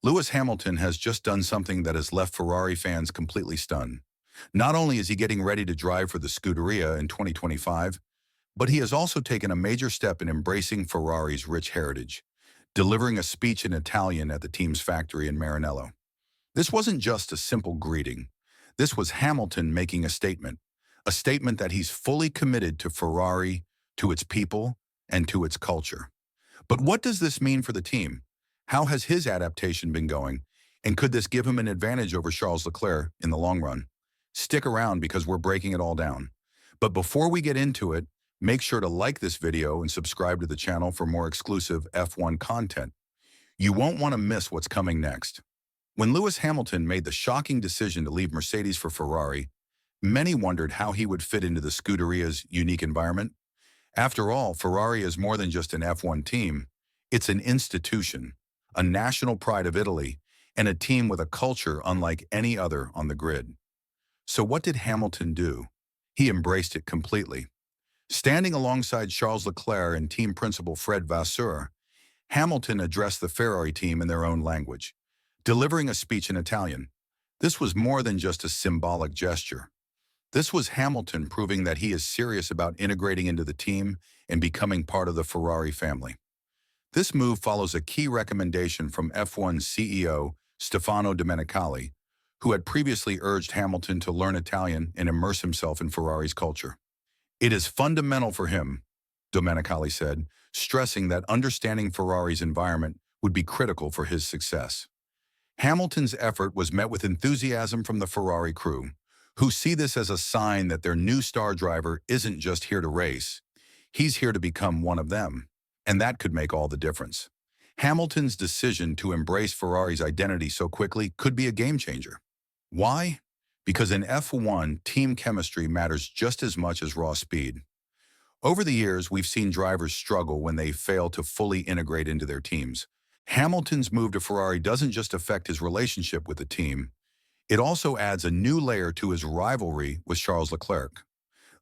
Lewis Hamilton has just done something that has left Ferrari fans completely stunned. Not only is he getting ready to drive for the Scuderia in 2025, but he has also taken a major step in embracing Ferrari's rich heritage, delivering a speech in Italian at the team's factory in Maranello. This wasn't just a simple greeting. This was Hamilton making a statement that he's fully committed to Ferrari, to its people, and to its culture. But what does this mean for the team? How has his adaptation been going? And could this give him an advantage over Charles Leclerc in the long run? Stick around because we're breaking it all down. But before we get into it, make sure to like this video and subscribe to the channel for more exclusive F1 content. You won't want to miss what's coming next. When Lewis Hamilton made the shocking decision to leave Mercedes for Ferrari, many wondered how he would fit into the Scuderia's unique environment. After all, Ferrari is more than just an F1 team. It's an institution, a national pride of Italy, and a team with a culture unlike any other on the grid. So what did Hamilton do? He embraced it completely. Standing alongside Charles Leclerc and team principal Fred Vasseur, Hamilton addressed the Ferrari team in their own language, delivering a speech in Italian. This was more than just a symbolic gesture. This was Hamilton proving that he is serious about integrating into the team and becoming part of the Ferrari family. This move follows a key recommendation from F1 CEO Stefano Domenicali, who had previously urged Hamilton to learn Italian and immerse himself in Ferrari's culture. It is fundamental for him, Domenicali said, stressing that understanding Ferrari's environment would be critical for his success. Hamilton's effort was met with enthusiasm from the Ferrari crew, who see this as a sign that their new star driver isn't just here to race. He's here to become one of them, and that could make all the difference. Hamilton's decision to embrace Ferrari's identity so quickly could be a game changer. Why? Because in F1, team chemistry matters just as much as raw speed. Over the years, we've seen drivers struggle when they fail to fully integrate into their teams. Hamilton's move to Ferrari doesn't just affect his relationship with the team, it also adds a new layer to his rivalry with Charles Leclerc.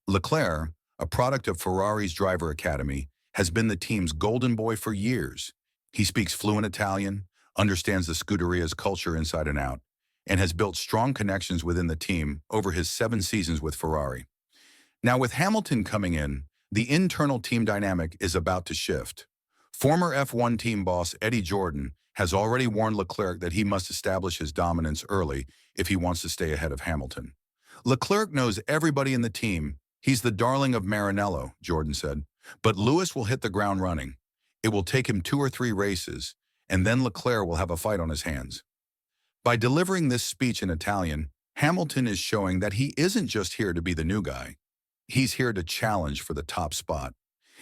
Leclerc, a product of Ferrari's driver academy, has been the team's golden boy for years. He speaks fluent Italian, understands the Scuderia's culture inside and out, and has built strong connections within the team over his 7 seasons with Ferrari. Now, with Hamilton coming in, the internal team dynamic is about to shift. Former F1 team boss Eddie Jordan has already warned Leclerc that he must establish his dominance early if he wants to stay ahead of Hamilton. Leclerc knows everybody in the team. He's the darling of Maranello, Jordan said. But Lewis will hit the ground running. It will take him 2 or 3 races, and then Leclerc will have a fight on his hands. By delivering this speech in Italian, Hamilton is showing that he isn't just here to be the new guy. He's here to challenge for the top spot.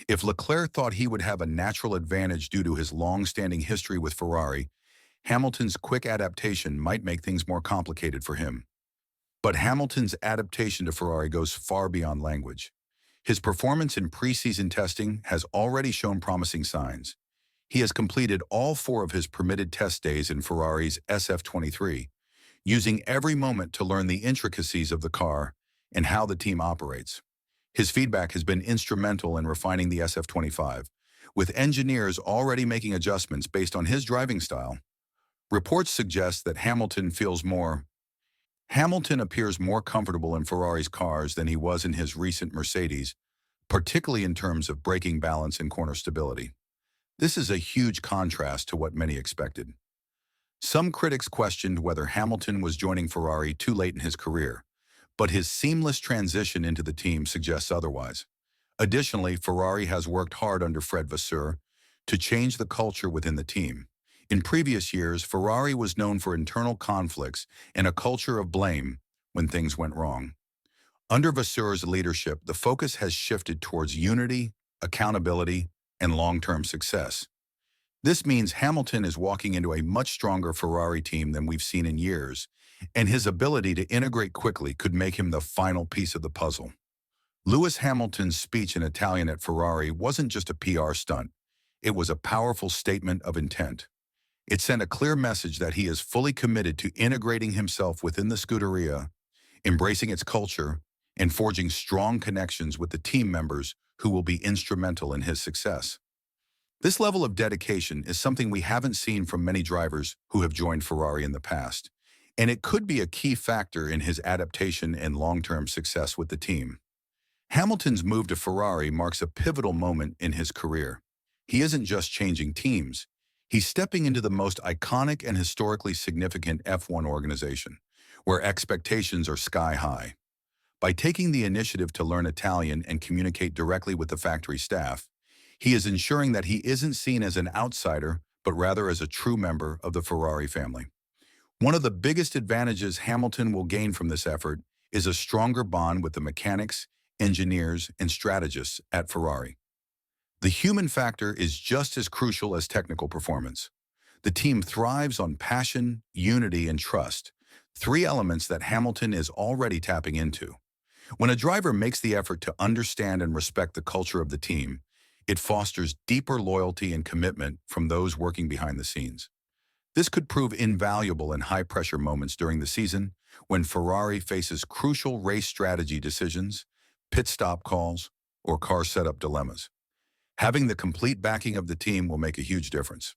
If Leclerc thought he would have a natural advantage due to his long-standing history with Ferrari, Hamilton's quick adaptation might make things more complicated for him. But Hamilton's adaptation to Ferrari goes far beyond language. His performance in preseason testing has already shown promising signs. He has completed all 4 of his permitted test days in Ferrari's SF23, using every moment to learn the intricacies of the car and how the team operates. His feedback has been instrumental in refining the SF25, with engineers already making adjustments based on his driving style. Reports suggest that Hamilton appears more comfortable in Ferrari's cars than he was in his recent Mercedes, particularly in terms of braking balance and corner stability. This is a huge contrast to what many expected. Some critics questioned whether Hamilton was joining Ferrari too late in his career, but his seamless transition into the team suggests otherwise. Additionally, Ferrari has worked hard under Fred Vasseur to change the culture within the team. In previous years, Ferrari was known for internal conflicts and a culture of blame when things went wrong. Under Vasseur's leadership, the focus has shifted towards unity, accountability, and long-term success. This means Hamilton is walking into a much stronger Ferrari team than we've seen in years, and his ability to integrate quickly could make him the final piece of the puzzle. Lewis Hamilton's speech in Italian at Ferrari wasn't just a PR stunt. It was a powerful statement of intent. It sent a clear message that he is fully committed to integrating himself within the Scuderia, embracing its culture, and forging strong connections with the team members who will be instrumental in his success. This level of dedication is something we haven't seen from many drivers who have joined Ferrari in the past, and it could be a key factor in his adaptation and long-term success with the team. Hamilton's move to Ferrari marks a pivotal moment in his career. He isn't just changing teams. He's stepping into the most iconic and historically significant F1 organization, where expectations are sky high. By taking the initiative to learn Italian and communicate directly with the factory staff, he is ensuring that he isn't seen as an outsider, but rather as a true member of the Ferrari family. One of the biggest advantages Hamilton will gain from this effort is a stronger bond with the mechanics, engineers, and strategists at Ferrari. The human factor is just as crucial as technical performance. The team thrives on passion, unity, and trust, three elements that Hamilton is already tapping into. When a driver makes the effort to understand and respect the culture of the team, it fosters deeper loyalty and commitment from those working behind the scenes. This could prove invaluable in high-pressure moments during the season when Ferrari faces crucial race strategy decisions, pit stop calls, or car setup dilemmas. Having the complete backing of the team will make a huge difference.